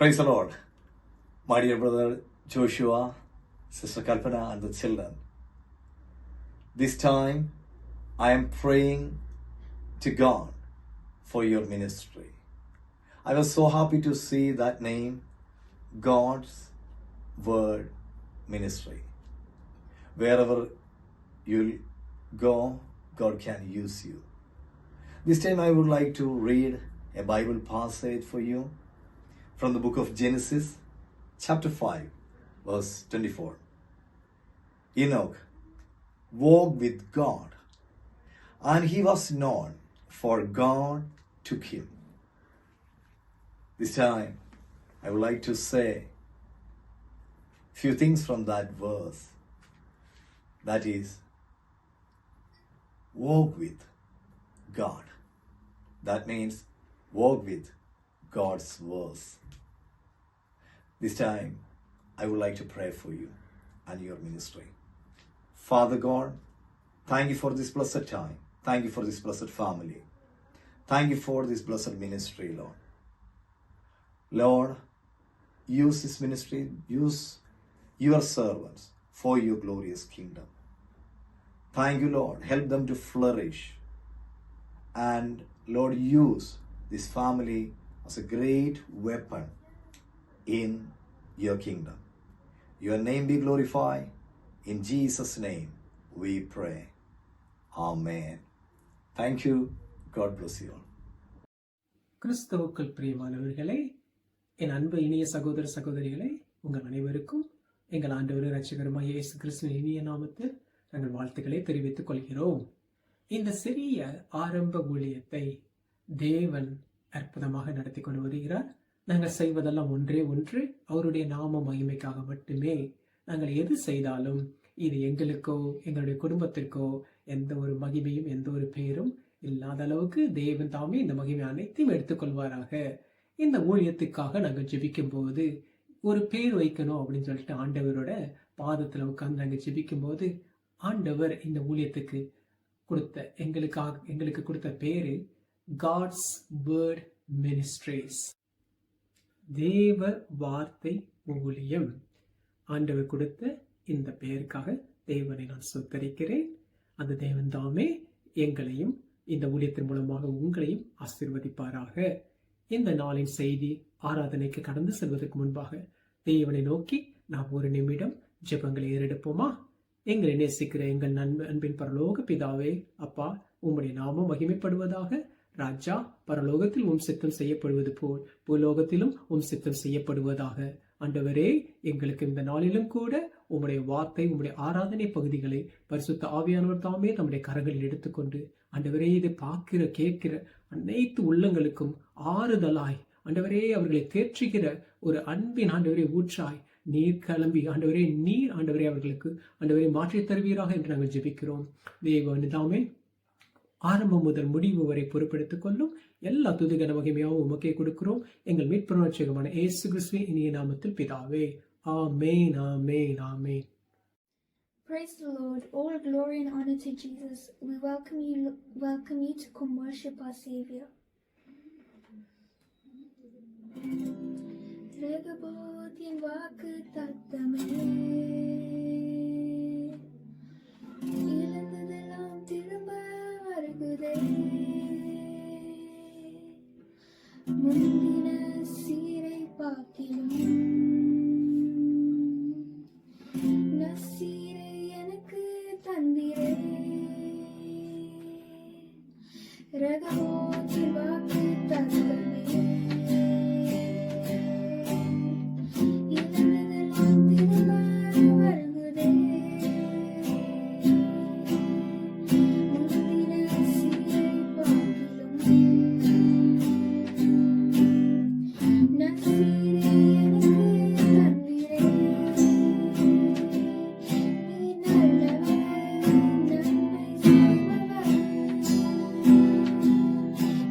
Praise the Lord. My dear brother Joshua, Sister Kalpana, and the children. This time I am praying to God for your ministry. I was so happy to see that name, God's Word Ministry. Wherever you go, God can use you. This time I would like to read a Bible passage for you from the book of Genesis, chapter 5, verse 24. Enoch walked with God, and he was known, for God took him. This time, I would like to say few things from that verse. That is, walk with God. That means walk with God's verse. This time, I would like to pray for you and your ministry. Father God, thank you for this blessed time. Thank you for this blessed family. Thank you for this blessed ministry, Lord. Lord, use this ministry, use your servants for your glorious kingdom. Thank you, Lord. Help them to flourish. And Lord, use this family as a great weapon in your kingdom. Your name be glorified. In Jesus' name we pray. Amen. Thank you. God bless you all. கிறிஸ்தவுக்குள் பிரியமானவர்களே, என் அன்பு இனிய சகோதர சகோதரிகளே, உங்கள் அனைவருக்கும் எங்கள் ஆண்டவர் இரட்சகருமாய் இயேசு கிறிஸ்துவின் இனிய நாமத்தில் நாங்கள் வாழ்த்துக்களை தெரிவித்துக் கொள்கிறோம். இந்த சிறிய ஆரம்ப ஊழியத்தை தேவன் அற்புதமாக நடத்தி கொண்டு வருகிறார். நாங்கள் செய்வதெல்லாம் ஒன்றே ஒன்று, அவருடைய நாம மகிமைக்காக மட்டுமே. நாங்கள் எது செய்தாலும் இது எங்களுக்கோ எங்களுடைய குடும்பத்திற்கோ எந்த ஒரு மகிமையும் எந்த ஒரு பேரும் இல்லாத அளவுக்கு தேவன் தாமே இந்த மகிமை அனைத்தையும் எடுத்துக்கொள்வாராக. இந்த ஊழியத்துக்காக நாங்கள் ஜெபிக்கும் போது ஒரு பேர் வைக்கணும் அப்படின்னு சொல்லிட்டு ஆண்டவரோட பாதத்தில் உட்கார்ந்து நாங்கள் ஜெபிக்கும் போது ஆண்டவர் இந்த ஊழியத்துக்கு எங்களுக்கு கொடுத்த பேரு காட்ஸ் வேர்ட் மினிஸ்ட்ரீஸ், தேவ வார்த்தை ஊழியம். ஆண்டவர் கொடுத்த இந்த பெயருக்காக தேவனை நான் சொத்தரிக்கிறேன். அந்த தேவன் தாமே எங்களையும் இந்த ஊழியத்தின் மூலமாக உங்களையும் ஆசீர்வதிப்பாராக. இந்த நாளின் செய்தி ஆராதனைக்கு கடந்து செல்வதற்கு முன்பாக தேவனை நோக்கி நாம் ஒரு நிமிடம் ஜெபங்களை ஏறெடுப்போமா? எங்களை நேசிக்கிற எங்கள் அன்பின் பரலோக பிதாவே, அப்பா, உம்முடைய நாமம் மகிமைப்படுவதாக. ராஜா, பரலோகத்தில் உம் சித்தம் செய்யப்படுவது போல் பூலோகத்திலும் உம் சித்தம் செய்யப்படுவதாக. ஆண்டவரே, எங்களுக்கு இந்த நாளிலும் கூட உம்முடைய வார்த்தை, உம்முடைய ஆராதனை பகுதிகளை பரிசுத்த ஆவியானவர் தாமே தம்முடைய கரங்களில் எடுத்துக்கொண்டு ஆண்டவரே, இதை பார்க்கிற கேட்கிற அனைத்து உள்ளங்களுக்கும் ஆறுதலாய் ஆண்டவரே அவர்களை தேற்றுகிற ஒரு அன்பின் ஆண்டவரே ஊற்றாய் நீர் கிளம்பி ஆண்டவரே அவர்களுக்கு ஆண்டவரே மாற்றி தருவீராக என்று நாங்கள் ஜெபிக்கிறோம். தேவன் தாமே ஆரம்பம் முதல் முடிவு வரை பொறுப்பெடுத்துக் கொள்ளும். எல்லா துதிகன மகிமையாகவும் உமக்கே கொடுக்கிறோம். எங்கள் மீட்புணர்ச்சிகமான இயேசு கிறிஸ்துவின் இனிய நாமத்தில் பிதாவே. ஆமென், ஆமென், ஆமென். Praise the Lord. All glory and honor to Jesus. We welcome you to come worship our Savior. ரகபோத்தின் வாக்கு தத்தமே, இழந்ததெல்லாம் திரும்ப வருகுதே, முந்தின சீரை பார்க்கிலும் நசீரை எனக்கு தந்திரே, ரகபோத்தின் வாக்கு தத்தமே,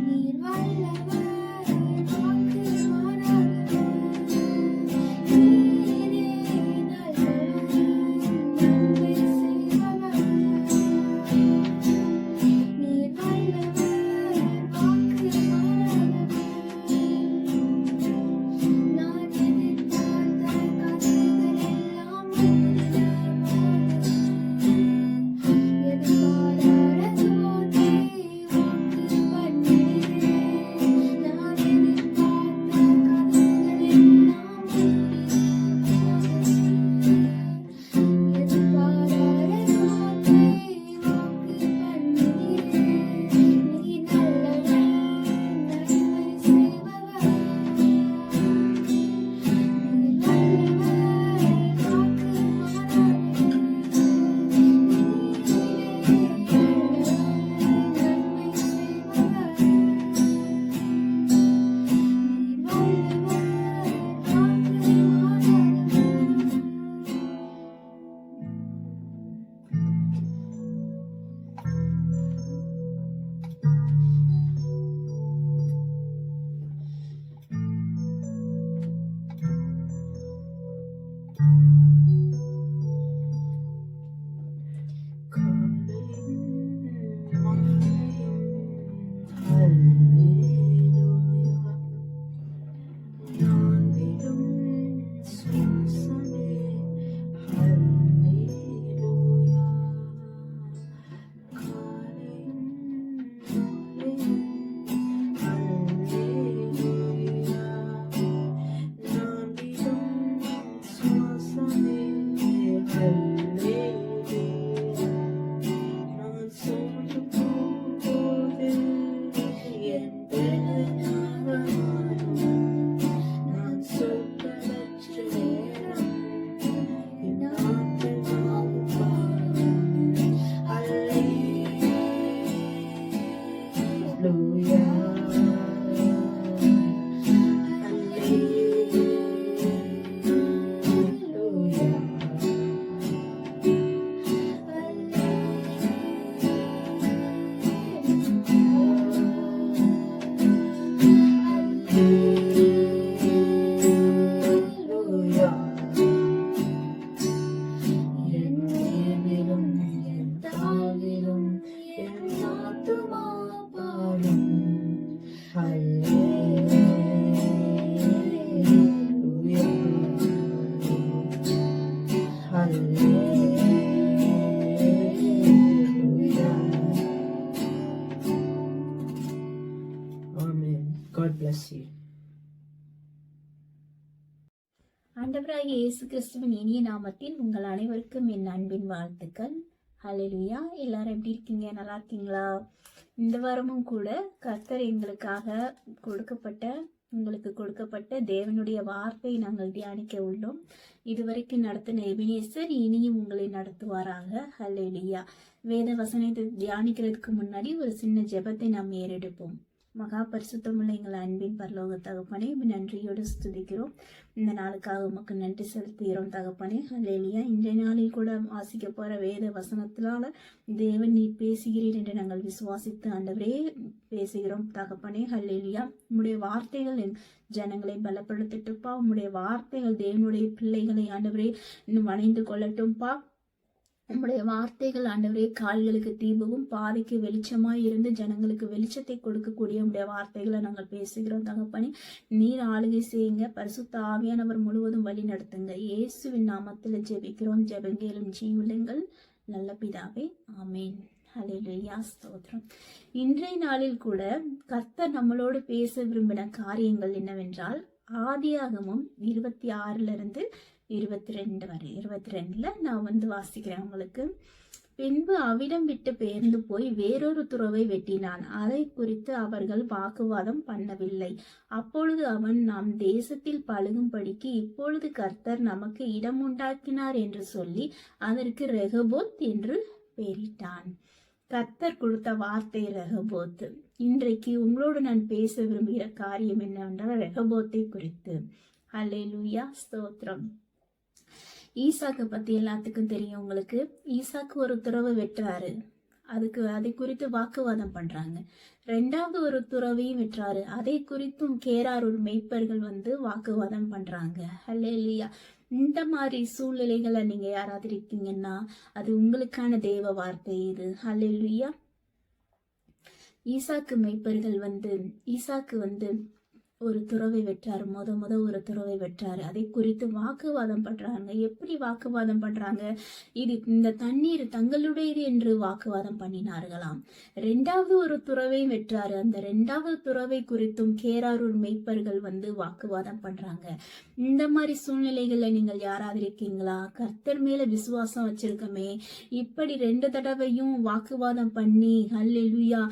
நீர் வல்லவர் Amen. God bless you. ஆண்டவராகிய இயேசு கிறிஸ்துவின் இனிய நாமத்தில் உங்கள் அனைவருக்கும் என் அன்பின் வாழ்த்துக்கள். ஹல்லேலூயா. எல்லாரும் எப்படி இருக்கீங்க? நல்லா இருக்கீங்களா? இந்த வாரமும் கூட கர்த்தர் உங்களுக்கு கொடுக்கப்பட்ட தேவனுடைய வார்த்தை நாங்கள் தியானிக்க உள்ளோம். இதுவரைக்கும் நடத்தின எபினேசர் இனியும் உங்களை நடத்துவாராக. ஹல்லேலூயா. வேத வசனத்தை தியானிக்கிறதுக்கு முன்னாடி ஒரு சின்ன ஜெபத்தை நாம் ஏறெடுப்போம். மகா பரிசுத்தமுள்ள எங்கள் அன்பின் பரலோக தகப்பனே, நன்றியோடு ஸ்துதிக்கிறோம். இந்த நாளுக்காக உமக்கு நன்றி செலுத்துகிறோம் தகப்பனே. ஹல்லேலூயா. இன்றைய நாளில் கூட வாசிக்க போற வேத வசனத்தினால தேவன் நீ பேசுகிறீர் என்று நாங்கள் விசுவாசித்து ஆண்டவரே பேசுகிறோம் தகப்பனே. ஹல்லேலூயா. உம்முடைய வார்த்தைகள் ஜனங்களை பலப்படுத்தட்டுப்பா. உம்முடைய வார்த்தைகள் தேவனுடைய பிள்ளைகளை ஆண்டவரே இன்னும் அணைந்து கொள்ளட்டும்பா. உம்முடைய வார்த்தைகள் ஆண்டவரே கால்களுக்கு தீபமும் பாதைக்கு வெளிச்சமாய் இருந்து ஜனங்களுக்கு வெளிச்சத்தை கொடுக்கக்கூடிய உடைய வார்த்தைகளை நாங்கள் பேசுகிறோம் தகப்பனே. நீர் ஆளுகை செய்யுங்க. பரிசுத்த ஆவியானவர் முழுவதும் வழி நடத்துங்க. இயேசுவின் நாமத்தில் ஜெபிக்கிறோம். ஜெபங்கேலும் ஜீவுலங்கள் நல்ல பிதாவே. ஆமேன். ஹல்லேலூயா. ஸ்தோத்திரம். இன்றைய நாளில் கூட கர்த்தர் நம்மளோடு பேச விரும்பின காரியங்கள் என்னவென்றால், ஆதியாகமம் 26 22 வரை 22 நான் வாசிக்கிறேன் உங்களுக்கு. பின்பு அவிடம் விட்டு பெயர்ந்து போய் வேறொரு துறவை வெட்டினான். அதை குறித்து அவர்கள் வாக்குவாதம் பண்ணவில்லை. அப்பொழுது அவன், நாம் தேசத்தில் பழுகும்படிக்கு இப்பொழுது கர்த்தர் நமக்கு இடம் உண்டாக்கினார் என்று சொல்லி அதற்கு ரெகபோத் என்று பெயரிட்டான். கர்த்தர் கொடுத்த வார்த்தை ரெகபோத். இன்றைக்கு உங்களோடு நான் பேச விரும்புகிற காரியம் என்னவென்றால் ரெகபோத்தை குறித்து. ஹல்லேலூயா. ஸ்தோத்திரம். ஈசாக்கு பத்தி எல்லாத்துக்கும் தெரியும் உங்களுக்கு. ஈசாக்கு ஒரு துறவை வெட்டுறாரு. அதை குறித்து வாக்குவாதம் பண்றாங்க. 2வது ஒரு துறவையும் வெட்டுறாரு. அதை குறித்தும் கேரார் ஒரு மெய்ப்பர்கள் வாக்குவாதம் பண்றாங்க. ஹல்லேலூயா. இந்த மாதிரி சூழ்நிலைகளை நீங்க யாராவது இருக்கீங்கன்னா அது உங்களுக்கான தேவ வார்த்தை இது. ஹல்லேலூயா. ஈசாக்கு மெய்ப்பர்கள் ஈசாக்கு ஒரு துறவை வெற்றாரு. முத ஒரு துறவை வெற்றாரு. அதை குறித்து வாக்குவாதம் பண்றாங்க. எப்படி வாக்குவாதம் பண்றாங்க? இந்த தண்ணீர் தங்களுடையது என்று வாக்குவாதம் பண்ணினார்களாம். 2வது ஒரு துறவை வெற்றாரு. அந்த 2வது துறவை குறித்தும் கேராரூர் மெய்ப்பர்கள் வாக்குவாதம் பண்றாங்க. இந்த மாதிரி சூழ்நிலைகள்ல நீங்கள் யாராவது இருக்கீங்களா? கர்த்தர் மேல விசுவாசம் வச்சிருக்கமே, இப்படி 2 தடவையும் வாக்குவாதம் பண்ணி ஹல்லேலூயா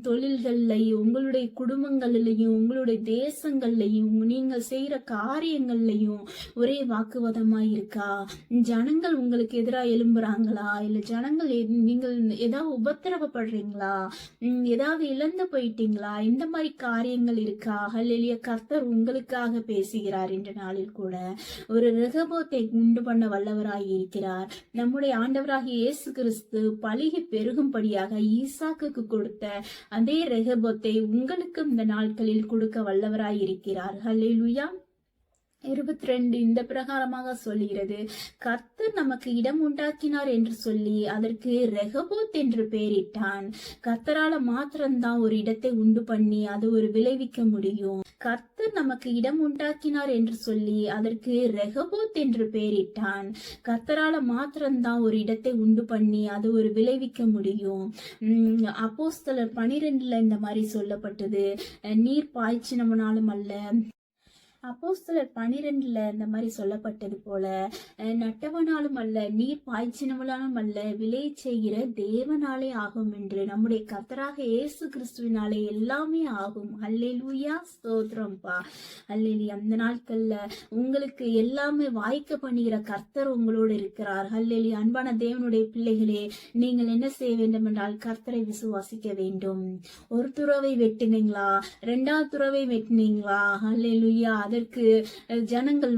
தொழில்கள்லையும் உங்களுடைய குடும்பங்கள்லையும் உங்களுடைய தேசங்கள்லையும் நீங்கள் செய்யற காரியங்கள்லையும் ஒரே வாக்குவாதமா இருக்கா? ஜனங்கள் உங்களுக்கு எதிராக எழும்புறாங்களா? இல்ல ஜனங்கள் நீங்கள் ஏதாவது உபத்திரவப்படுறீங்களா? ஏதாவது இழந்து போயிட்டீங்களா? இந்த மாதிரி காரியங்கள் இருக்கா? ஹல்லேலூயா. கர்த்தர் உங்களுக்காக பேசுகிறார். என்ற நாளில் கூட ஒரு ரெகபோத்தை உண்டு பண்ண வல்லவராய் இருக்கிறார். நம்முடைய ஆண்டவராகிய இயேசு கிறிஸ்து பலுகி பெருகும்படியாக ஈசாக்குக்கு கொடுத்த அதே ரெகபோத்தை உங்களுக்கும் இந்த நாட்களில் கொடுக்க வல்லவராய் இருக்கிறார். ஹல்லேலூயா. 22 இந்த பிரகாரமாக சொல்லுகிறது, கர்த்தர் நமக்கு இடம் உண்டாக்கினார் என்று சொல்லி அதற்கு ரெகபோத் என்று பெயரிட்டான். கர்த்தரால மாத்திரம்தான் ஒரு இடத்தை உண்டு பண்ணி அது ஒரு விளைவிக்க முடியும். கர்த்தர் நமக்கு இடம் உண்டாக்கினார் என்று சொல்லி அதற்கு ரெகபோத் என்று பெயரிட்டான். கர்த்தரால மாத்திரம்தான் ஒரு இடத்தை உண்டு பண்ணி அது ஒரு விளைவிக்க முடியும். அப்போஸ்தலர் 12 இந்த மாதிரி சொல்லப்பட்டது. நீர் பாய்ச்சினவனாலும் அல்ல, அப்போஸ்தலர் 12 இந்த மாதிரி சொல்லப்பட்டது போல நட்டவனாலும் அல்ல நீர் பாய்ச்சினவனாலும் அல்ல விளை செய்கிற தேவனாலே ஆகும் என்று நம்முடைய கர்த்தராக இயேசு கிறிஸ்துவினாலே எல்லாமே ஆகும். அல்லேலூயா, ஸ்தோத்திரம்பா. அல்லேலூயா. அந்த நாட்கள்ல உங்களுக்கு எல்லாமே வாய்க்க பண்ணுகிற கர்த்தர் உங்களோடு இருக்கிறார். அல்லேலூயா. அன்பான தேவனுடைய பிள்ளைகளே, நீங்கள் என்ன செய்ய வேண்டும் என்றால் கர்த்தரை விசுவாசிக்க வேண்டும். ஒரு துறவை வெட்டினீங்களா, 2வது துறவை வெட்டினீங்களா, அல்லேலூயா, அதற்கு ஜனங்கள்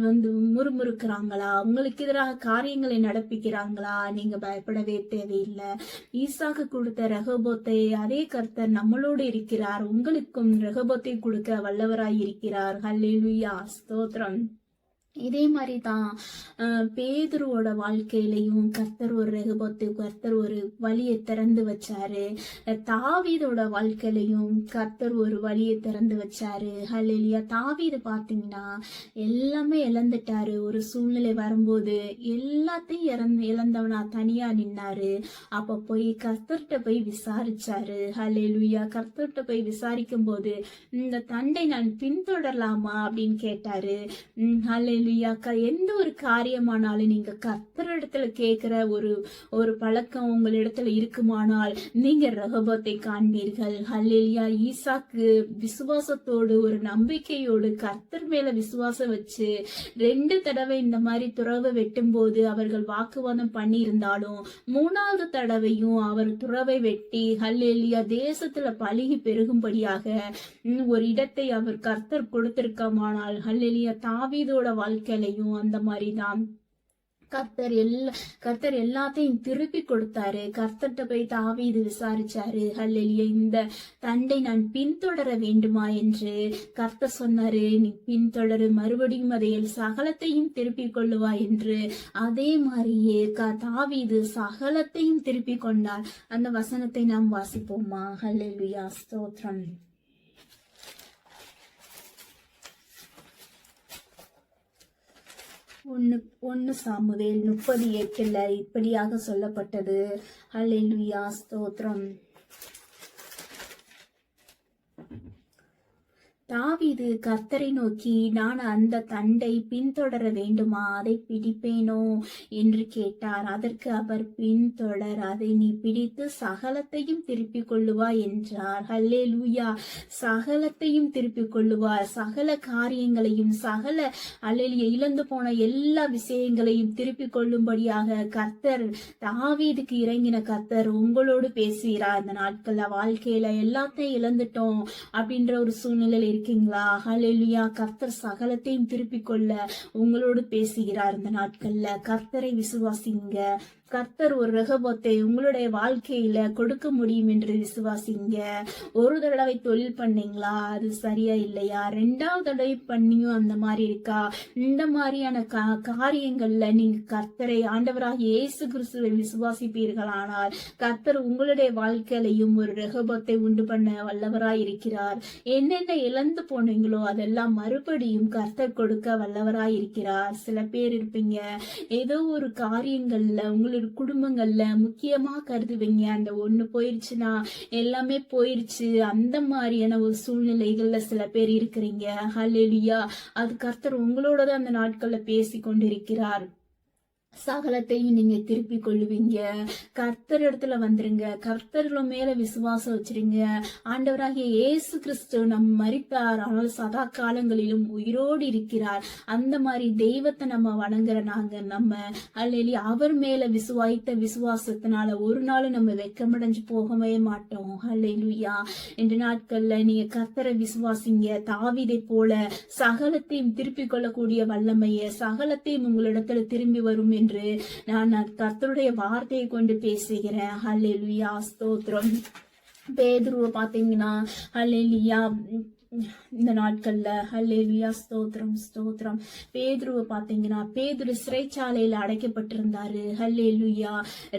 முறுமுறுக்கிறாங்களா, உங்களுக்கு எதிராக காரியங்களை நடப்பிக்கிறாங்களா, நீங்க பயப்படவே தேவையில்லை. ஈசாக்கு கொடுத்த ரெகோபோத்தை அதே கர்த்தர் நம்மளோடு இருக்கிறார். உங்களுக்கும் ரெகோபோத்தை கொடுக்க வல்லவராய் இருக்கிறார். ஹல்லேலூயா, ஸ்தோத்திரம். இதே மாதிரி தான் பேதுருவோட வாழ்க்கையிலையும் கர்த்தர் ஒரு ரெகோபோத்து, கர்த்தர் ஒரு வழியை திறந்து வச்சாரு. தாவீதோட வாழ்க்கையிலையும் கர்த்தர் ஒரு வழியை திறந்து வச்சாரு. ஹல்லேலூயா. தாவீது பாத்தீங்கன்னா எல்லாமே இழந்துட்டாரு. ஒரு சூழ்நிலை வரும்போது எல்லாத்தையும் இழந்தவனா தனியா நின்னாரு. அப்ப போய் கர்த்தர்கிட்ட போய் விசாரிச்சாரு. ஹல்லேலூயா. கர்த்தர்கிட்ட போய் விசாரிக்கும் போது இந்த தண்டை நான் பின்தொடரலாமா அப்படின்னு கேட்டாரு. ஹல்லேலூயா. எந்த ஒரு காரியமானாலும் நீங்க கர்த்தரிடத்துல கேட்கிற ஒரு பழக்கம் உங்களிடத்துல இருக்குமானால் நீங்க ரெகோபோத்தை காண்பீர்கள். ஹல்லேலூயா. ஈசாக்கு விசுவாசத்தோடு ஒரு நம்பிக்கையோடு கர்த்தர் மேல விசுவாசம் வச்சு 2 தடவை இந்த மாதிரி துறவை வெட்டும் போது அவர்கள் வாக்குவாதம் பண்ணி இருந்தாலும் 3வது தடவையும் அவர் துறவை வெட்டி ஹல்லேலூயா தேசத்துல பலுகி பெருகும்படியாக ஒரு இடத்தை அவர் கர்த்தர் கொடுத்திருக்கமானால் ஹல்லேலூயா தாவீதோட வாழ்க்கையிலையும் அந்த மாதிரிதான் கர்த்தர் எல்லாத்தையும் திருப்பி கொடுத்தாரு. கர்த்தர்கிட்ட போய் தாவீது விசாரிச்சாரு. ஹல்லேலூயா. இந்த தண்டை நான் பின்தொடர வேண்டுமா என்று கர்த்தர் சொன்னாரு. நீ பின்தொடரு, மறுபடியும் அதை சகலத்தையும் திருப்பி கொள்ளுவா என்று. அதே மாதிரியே தாவீது சகலத்தையும் திருப்பி கொண்டார். அந்த வசனத்தை நாம் வாசிப்போமா? ஹல்லேலூயா, ஸ்தோத்திரம். ஒன்னு சாமுவேல் 30:8 இப்படியாக சொல்லப்பட்டது. ஹல்லேலூயா, ஸ்தோத்திரம். தாவீது கர்த்தரை நோக்கி, நான் அந்த தண்டை பின்தொடர வேண்டுமா, அதை பிடிப்பேனோ என்று கேட்டார். அதற்கு அவர், பின்தொடர், அதை நீ பிடித்து சகலத்தையும் திருப்பிக் கொள்ளுவாய் என்றார். ஹல்லேலூயா. சகலத்தையும் திருப்பிக் கொள்ளுவார். சகல காரியங்களையும் அல்லேலூயா இழந்து போன எல்லா விஷயங்களையும் திருப்பிக் கொள்ளும்படியாக கர்த்தர் தாவீதுக்கு இறங்கின கர்த்தர் உங்களோடு பேசுகிறார். அந்த நாட்கள்ல வாழ்க்கையில எல்லாத்தையும் இழந்துட்டோம் அப்படின்ற ஒரு சூழ்நிலையில் இருக்கீங்களா? ஹல்லேலூயா. கர்த்தர் சகலத்தையும் திருப்பிக் கொள்ள உங்களோடு பேசுகிறார். இந்த நாட்கள்ல கர்த்தரை விசுவாசிங்க. கர்த்தர் ஒரு ரெகோபோத்தை உங்களுடைய வாழ்க்கையில கொடுக்க முடியும் என்று விசுவாசிங்க. ஒரு தடவை தொழில் பண்ணீங்களா, அது சரியா இல்லையா? 2வது தடவை பண்ணியும் அந்த மாதிரி இருக்கா? இந்த மாதிரியான காரியங்கள்ல நீங்க கர்த்தரை ஆண்டவராக இயேசு கிறிஸ்துவை விசுவாசிப்பீர்களானால் கர்த்தர் உங்களுடைய வாழ்க்கையிலையும் ஒரு ரெகோபோத்தை உண்டு பண்ண வல்லவராய் இருக்கிறார். என்னென்ன இழந்து போனீங்களோ அதெல்லாம் மறுபடியும் கர்த்தர் கொடுக்க வல்லவராய் இருக்கிறார். சில பேர் இருப்பீங்க, ஏதோ ஒரு காரியங்கள்ல உங்களுடைய குடும்பங்கள்ல முக்கியமா கருதுவீங்க, அந்த ஒண்ணு போயிருச்சுன்னா எல்லாமே போயிருச்சு, அந்த மாதிரியான ஒரு சூழ்நிலைகள்ல சில பேர் இருக்கிறீங்க. ஹல்லேலூயா. அது கர்த்தர் உங்களோட தான் அந்த நாட்கள்ல பேசி கொண்டிருக்கிறார். சகலத்தையும் நீங்க திருப்பி கொள்ளுவீங்க. கர்த்தர் இடத்துல வந்துருங்க. கர்த்தர்ல மேல விசுவாசம் வச்சிருங்க. ஆண்டவராகிய இயேசு கிறிஸ்து நம் மரித்தார், ஆனால் சதா காலங்களிலும் உயிரோடு இருக்கிறார். அந்த மாதிரி தெய்வத்தை நம்ம வணங்குற நம்ம அல்லேலூயா அவர் மேல விசுவாசித்த விசுவாசத்தினால ஒரு நாள் நம்ம வெட்கமடைஞ்சு போகவே மாட்டோம். அல்லேலூயா. இந்த நாட்கள்ல நீங்க கர்த்தரை விசுவாசிங்க. தாவீதை போல சகலத்தையும் திருப்பி கொள்ளக்கூடிய வல்லமைய சகலத்தையும் உங்களிடத்துல திரும்பி வரும் என்று நான் கர்த்தருடைய வார்த்தையை கொண்டு பேசுகிறேன். ஹல்லேலூயா, ஸ்தோத்திரம். பேதுருவை பாத்தீங்கன்னா ஹல்லேலூயா இந்த நாட்கள்ல ஹல்லேலூயா, ஸ்தோத்திரம், ஸ்தோத்திரம். பேதுருவை பாத்தீங்கன்னா பேதுரு சிறைச்சாலையில அடைக்கப்பட்டிருந்தாரு. ஹல்லேலூயா.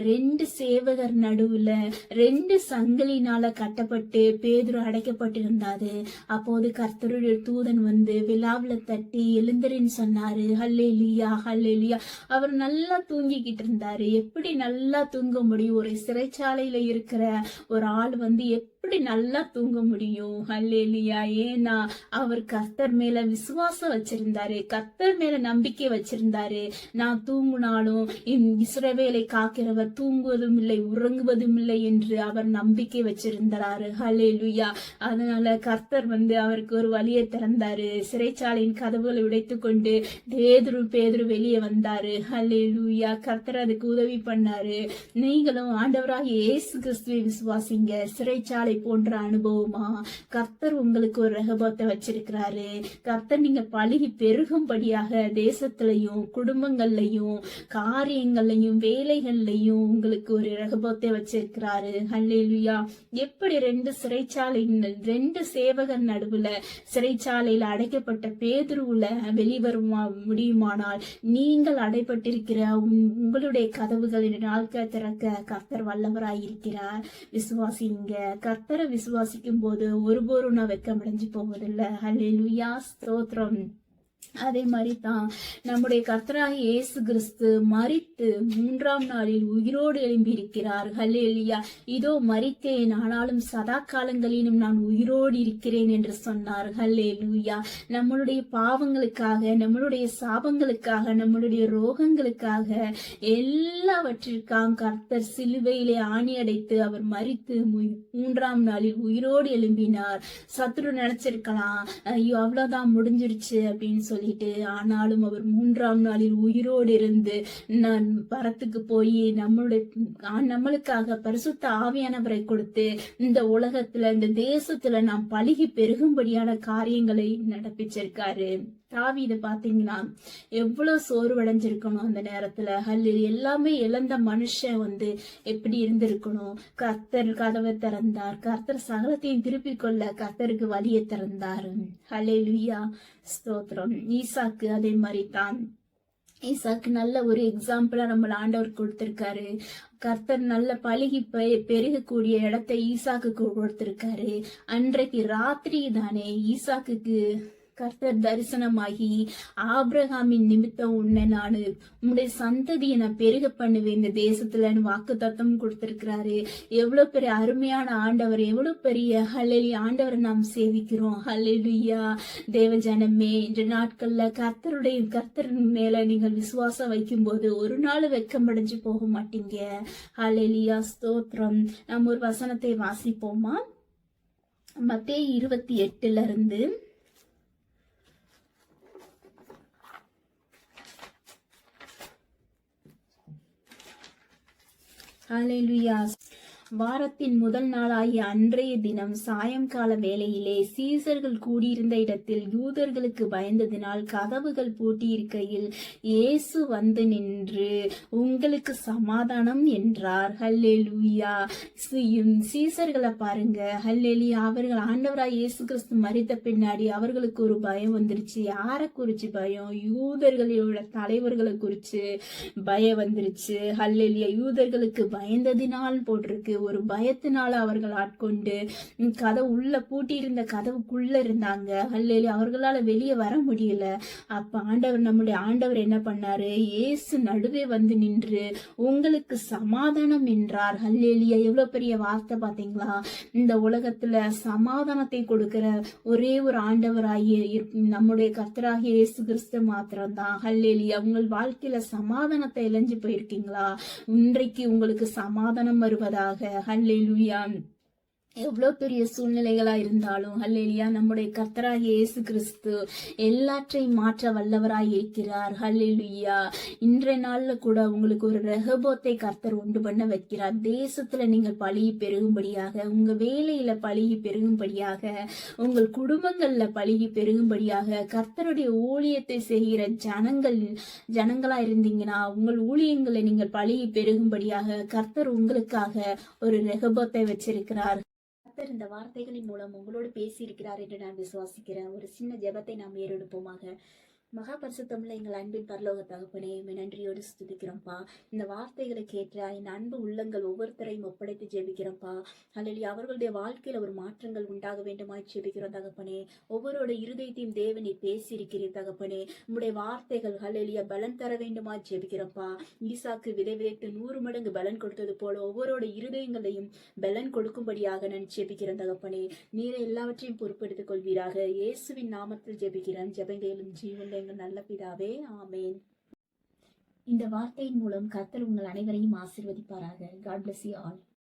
2 சேவகர் நடுவுல 2 சங்கிலினால கட்டப்பட்டு பேதுரு அடைக்கப்பட்டிருந்தாரு. அப்போது கர்த்தருடைய தூதன் வந்து விழாவில தட்டி எழுந்திரின்னு சொன்னாரு. ஹல்லேலூயா, ஹல்லேலூயா. அவர் நல்லா தூங்கிக்கிட்டு இருந்தாரு. எப்படி நல்லா தூங்க முடியும்? ஒரு சிறைச்சாலையில இருக்கிற ஒரு ஆள் வந்து எப்படி நல்லா தூங்க முடியும்? ஹல்லேலூயா. ஏன்னா அவர் கர்த்தர் மேல விசுவாசம் வச்சிருந்தாரு, கர்த்தர் மேல நம்பிக்கை வச்சிருந்தாரு. நான் தூங்குனாலும் இஸ்ரவேலை காக்கிறவர் தூங்குவதும் இல்லை உறங்குவதும் இல்லை என்று அவர் நம்பிக்கை வச்சிருந்தாரு. ஹல்லேலூயா. அதனால கர்த்தர் அவருக்கு ஒரு வழியை திறந்தாரு. சிறைச்சாலையின் கதவுகளை உடைத்துக் கொண்டு பேதுரு வெளியே வந்தாரு. ஹல்லேலூயா. கர்த்தர் அதுக்கு உதவி பண்ணாரு. நீங்களும் ஆண்டவராகிய இயேசு கிறிஸ்துவை விசுவாசிங்க. சிறைச்சாலை போன்ற அனுபவமா கர்த்தர் உங்களுக்கு ஒரு ரெகபத்தை வச்சிருக்கிறாரு. கர்த்தர் நீங்க பழகி பெருகும்படியாக தேசத்திலையும் குடும்பங்கள்லையும் காரியங்கள்லையும் வேலைகள்லையும் உங்களுக்கு ஒரு ரெகபத்தை வச்சிருக்கிறாரு. ஹல்லேலூயா. எப்படி ரெண்டு சேவகர் நடுவுல சிறைச்சாலையில அடைக்கப்பட்ட பேதுருவுல வெளிவருமா முடியுமானால் நீங்கள் அடைப்பட்டிருக்கிற உங்களுடைய கதவுகள் நாட்கள் திறக்க கர்த்தர் வல்லவராயிருக்கிறார். விசுவாசிங்க. கர்த்தரை விசுவாசிக்கும் போது ஒருபோரும் நான் வெட்கமடைஞ்சு போவதில்லை. ஹல்லேலூயா. ஸ்தோத்திரம். அதே மாதிரி தான் நம்முடைய கர்த்தராகிய இயேசு கிறிஸ்து மரித்து 3ஆம் நாளில் உயிரோடு எழும்பி இருக்கிறார். ஹல்லேலூயா. இதோ மரித்தேன், ஆனாலும் சதா காலங்களிலும் நான் உயிரோடு இருக்கிறேன் என்று சொன்னார். ஹல்லேலூயா. நம்மளுடைய பாவங்களுக்காக, நம்மளுடைய சாபங்களுக்காக, நம்மளுடைய ரோகங்களுக்காக எல்லாவற்றிற்காக கர்த்தர் சிலுவையிலே ஆணி அடைத்து அவர் மரித்து 3ஆம் நாளில் உயிரோடு எழும்பினார். சத்துரு நினைச்சிருக்கலாம், ஐயோ அவ்வளவுதான் முடிஞ்சிருச்சு அப்படின்னு சொல்லிட்டு. ஆனாலும் அவர் 3ஆம் நாளில் உயிரோடு இருந்து நான் பரத்துக்கு போய் நம்மளுக்காக பரிசுத்த ஆவியானவரை கொடுத்து இந்த உலகத்துல இந்த தேசத்துல நாம் பழகி பெருகும்படியான காரியங்களை நடப்பிச்சிருக்காரு. தாவீது பாத்தீங்கன்னா எவ்வளவு சோர்வடைஞ்சிருக்கணும் அந்த நேரத்துல. எல்லாமே இழந்த மனுஷன் எப்படி இருந்திருக்கணும். கர்த்தர் கதவை திறந்தார். கர்த்தர் சகலத்தையும் திருப்பிக் கொள்ள கர்த்தருக்கு வழியை திறந்தாரு. ஹல்லேலூயா. ஸ்தோத்திரம். ஈசாக்கு அதே மாதிரி தான். ஈசாக்கு நல்ல ஒரு எக்ஸாம்பிளா நம்மள ஆண்டவர் கொடுத்திருக்காரு. கர்த்தர் நல்ல பழகி பெருகக்கூடிய இடத்தை ஈசாக்கு கொடுத்திருக்காரு. அன்றைக்கு ராத்திரி தானே ஈசாக்குக்கு கர்த்தர் தரிசனமாகி ஆபிரகாமின் நிமித்தம் உன்னை நான் உன்னுடைய சந்ததியை நான் பெருக பண்ணுவேன் இந்த தேசத்துல வாக்கு தத்தம் கொடுத்திருக்கிறாரு. எவ்வளவு பெரிய அருமையான ஆண்டவர், எவ்வளவு பெரிய ஹல்லேலூயா ஆண்டவரை நாம் சேவிக்கிறோம். ஹல்லேலூயா. தேவ ஜனமே, இன்று நாட்கள்ல கர்த்தர் மேல நீங்கள் விசுவாசம் வைக்கும் போது ஒரு நாள் வெட்கமடைஞ்சு போக மாட்டீங்க. ஹல்லேலூயா. ஸ்தோத்திரம். நாம் ஒரு வசனத்தை வாசிப்போமா? மத்தேயு 28 ஹல்லேலூயா. வாரத்தின் முதல் நாளாகிய அன்றைய தினம் சாயங்கால வேளையிலே சீசர்கள் கூடியிருந்த இடத்தில் யூதர்களுக்கு பயந்ததினால் கதவுகள் பூட்டியிருக்கையில் இயேசு வந்து நின்று உங்களுக்கு சமாதானம் என்றார். ஹல்லேலூயா. சீசர்களை பாருங்க. ஹல்லேலூயா. அவர்கள் ஆண்டவராய் இயேசு கிறிஸ்து மரித்த பின்னாடி அவர்களுக்கு ஒரு பயம் வந்துருச்சு. யாரை குறிச்சு பயம்? யூதர்களோட தலைவர்களை குறிச்சு பயம் வந்துருச்சு. ஹல்லேலூயா. யூதர்களுக்கு பயந்ததினால் போட்டிருக்கு. ஒரு பயத்தினால அவர்கள் ஆட்கொண்டு கதவு உள்ள பூட்டி இருந்த கதவுக்குள்ள இருந்தாங்க. ஹல்லேலூயா. அவர்களால வெளியே வர முடியல. அப்ப நம்முடைய ஆண்டவர் என்ன பண்ணாரு? இயேசு நடுவே வந்து நின்று உங்களுக்கு சமாதானம் என்றார். ஹல்லேலூயா. எவ்வளவு பெரிய வார்த்தை பாத்தீங்களா? இந்த உலகத்துல சமாதானத்தை கொடுக்கிற ஒரே ஒரு ஆண்டவராகிய நம்முடைய கர்த்தராகிய இயேசு கிறிஸ்து மாத்திரம்தான். ஹல்லேலூயா. உங்கள் வாழ்க்கையில சமாதானத்தை இழந்து போயிருக்கீங்களா? இன்றைக்கு உங்களுக்கு சமாதானம் வருவதாக. ஹல்லேலூயா. எவ்வளவு பெரிய சூழ்நிலைகளா இருந்தாலும் ஹல்லேலூயா நம்முடைய கர்த்தராகிய இயேசு கிறிஸ்து எல்லாற்றையும் மாற்ற வல்லவராய் இருக்கிறார். ஹல்லேலூயா. இன்றைய நாள்ல கூட உங்களுக்கு ஒரு ரெகபோத்தை கர்த்தர் உண்டு பண்ண வைக்கிறார். தேசத்துல நீங்கள் பழகி பெருகும்படியாக, உங்க வேலையில பழகி பெருகும்படியாக, உங்கள் குடும்பங்கள்ல பழகி பெருகும்படியாக, கர்த்தருடைய ஊழியத்தை செய்கிற ஜனங்களா இருந்தீங்கன்னா உங்கள் ஊழியங்களை நீங்கள் பழகி பெருகும்படியாக கர்த்தர் உங்களுக்காக ஒரு ரெகபோத்தை வச்சிருக்கிறார். கர்த்தர் இந்த வார்த்தைகளின் மூலம் உங்களோடு பேசி இருக்கிறார் என்று நான் விசுவாசிக்கிறேன். ஒரு சின்ன ஜெபத்தை நாம் ஏறெடுப்போமாக. மகா பரிசுத்தமுள்ள எங்கள் அன்பின் பரலோக தகப்பனே, உம்மை நன்றியோடு ஸ்துதிக்கிறோம்ப்பா. இந்த வார்த்தைகளை கேட்ட இந்த அன்பு உள்ளங்கள் ஒவ்வொருத்தரையும் ஒப்படைத்து ஜெபிக்கிறோம்ப்பா. அல்லேலூயா. அவர்களுடைய வாழ்க்கையில ஒரு மாற்றங்கள் உண்டாக வேண்டுமாய் ஜெபிக்கிறோம் தகப்பனே. ஒவ்வொருடைய இருதயத்தையும் தேவனை பேசியிருக்கிறீர் தகப்பனே. உம்முடைய வார்த்தைகள் அல்லேலூயா பலன் தர வேண்டுமாய் ஜெபிக்கிறோம்ப்பா. ஈசாக்கு விதை விதைத்து 100 மடங்கு பலன் கொடுத்தது போல ஒவ்வொருடைய இருதயங்களையும் பலன் கொடுக்கும்படியாக நான் ஜெபிக்கிறேன் தகப்பனே. நீரை எல்லாவற்றையும் பொறுப்பெடுத்துக் கொள்வீராக. இயேசுவின் நாமத்தில் ஜெபிக்கிறேன். ஜெபங்களும் ஜீவனுள்ள எங்கள் நல்ல பிதாவே, ஆமென். இந்த வார்த்தையின் மூலம் கர்த்தர் உங்கள் அனைவரையும் ஆசீர்வதிப்பாராக. God bless you all.